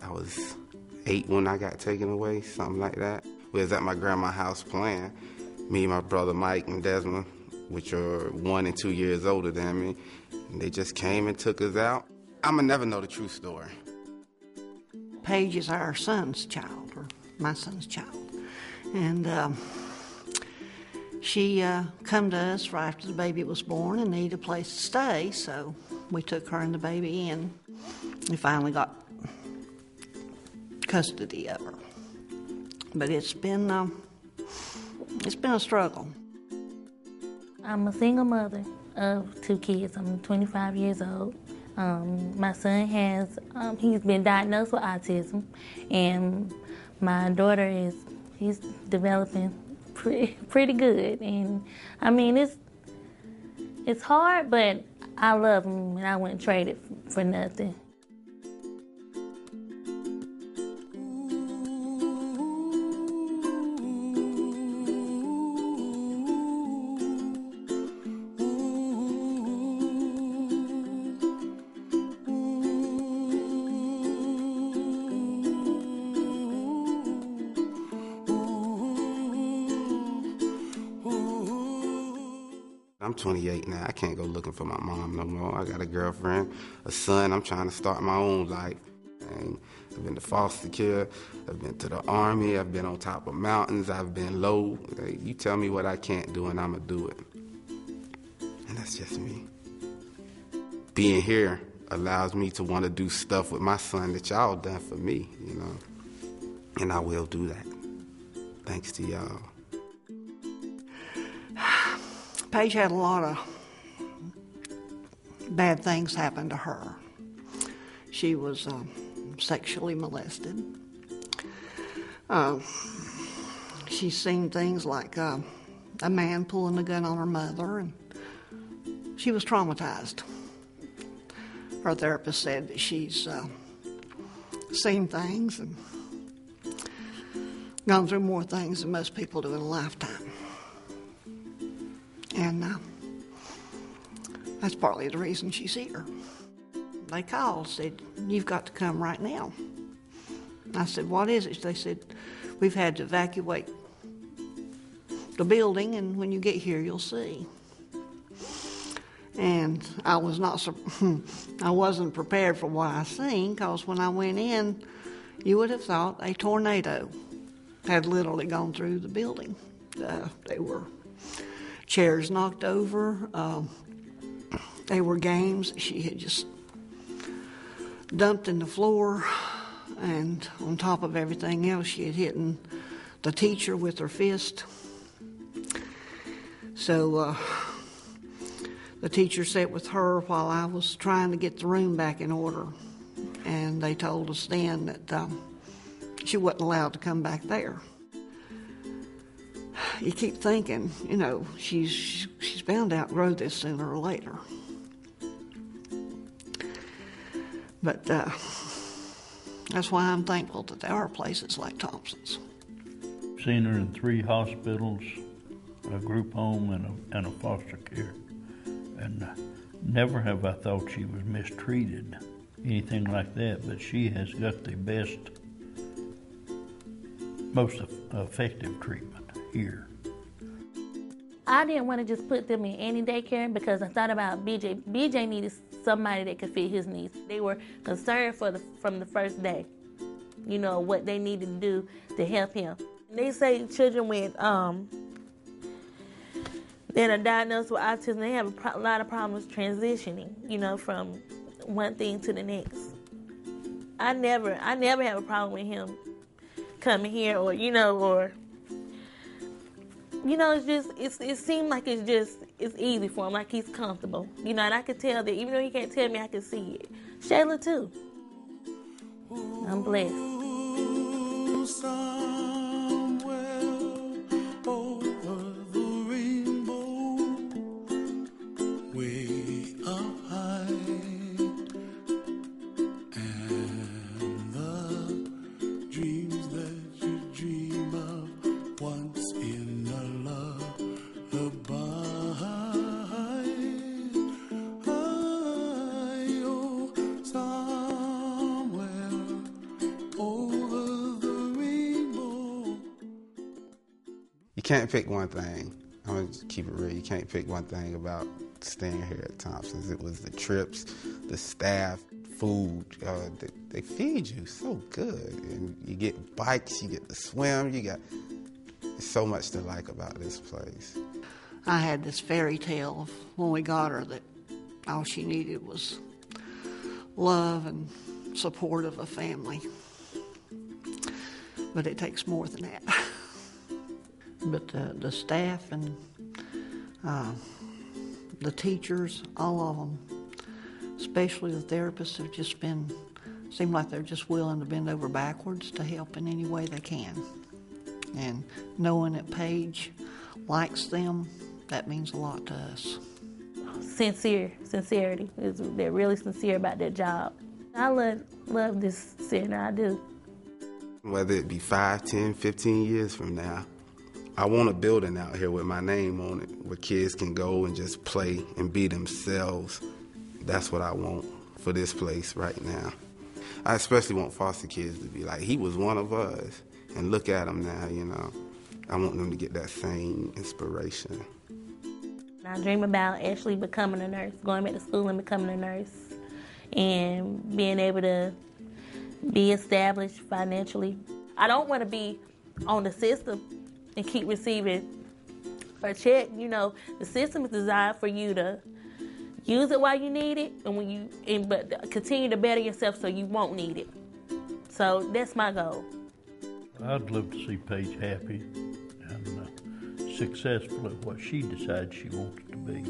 I was 8 when I got taken away, something like that. We was at my grandma's house playing. Me, my brother Mike and Desmond, which are 1 and 2 years older than me, and they just came and took us out. I'ma never know the true story. Paige is our son's child, or my son's child. And she come to us right after the baby was born and needed a place to stay, so we took her and the baby in. We finally got custody of her. But it's been a struggle. I'm a single mother of 2 kids. I'm 25 years old. My son he's been diagnosed with autism, and my daughter he's developing pretty good. And I mean, it's hard, but I love him, and I wouldn't trade it for nothing. I'm 28 now. I can't go looking for my mom no more. I got a girlfriend, a son. I'm trying to start my own life. And I've been to foster care. I've been to the Army. I've been on top of mountains. I've been low. You tell me what I can't do, and I'm going to do it. And that's just me. Being here allows me to want to do stuff with my son that y'all done for me, you know. And I will do that. Thanks to y'all. Paige had a lot of bad things happen to her. She was sexually molested. She's seen things like a man pulling a gun on her mother, and she was traumatized. Her therapist said that she's seen things and gone through more things than most people do in a lifetime. And that's partly the reason she's here. They called, said, "You've got to come right now." I said, "What is it?" They said, "We've had to evacuate the building, and when you get here, you'll see." And I wasn't prepared for what I seen, because when I went in, you would have thought a tornado had literally gone through the building. They were chairs knocked over. They were games that she had just dumped in the floor, and on top of everything else, she had hit the teacher with her fist. So the teacher sat with her while I was trying to get the room back in order, and they told us then that she wasn't allowed to come back there. You keep thinking, you know, she's bound to outgrow this sooner or later. But that's why I'm thankful that there are places like Thompson's. Seen her in 3 hospitals, a group home, and a foster care. And never have I thought she was mistreated, anything like that, but she has got the best, most effective treatment here. I didn't want to just put them in any daycare because I thought about BJ. BJ needed somebody that could fit his needs. They were concerned from the first day, you know, what they needed to do to help him. They say children with that are diagnosed with autism, they have a lot of problems transitioning, you know, from one thing to the next. I never have a problem with him coming here, or it seemed like it's easy for him, like he's comfortable, you know, and I could tell that, even though he can't tell me, I can see it. Shayla too. I'm blessed. can't pick one thing. I'm going to keep it real. You can't pick one thing about staying here at Thompson's. It was the trips, the staff, food. They feed you so good. And you get bikes, you get to swim, there's so much to like about this place. I had this fairy tale of when we got her that all she needed was love and support of a family. But it takes more than that. But the staff and the teachers, all of them, especially the therapists, have just seem like they're just willing to bend over backwards to help in any way they can. And knowing that Paige likes them, that means a lot to us. Sincerity. They're really sincere about their job. I love this center, I do. Whether it be 5, 10, 15 years from now, I want a building out here with my name on it where kids can go and just play and be themselves. That's what I want for this place right now. I especially want foster kids to be like, he was one of us. And look at him now, you know. I want them to get that same inspiration. I dream about actually becoming a nurse, going back to school and becoming a nurse, and being able to be established financially. I don't want to be on the system and keep receiving a check. You know, the system is designed for you to use it while you need it, but continue to better yourself so you won't need it. So that's my goal. I'd love to see Paige happy and successful at what she decides she wants to be.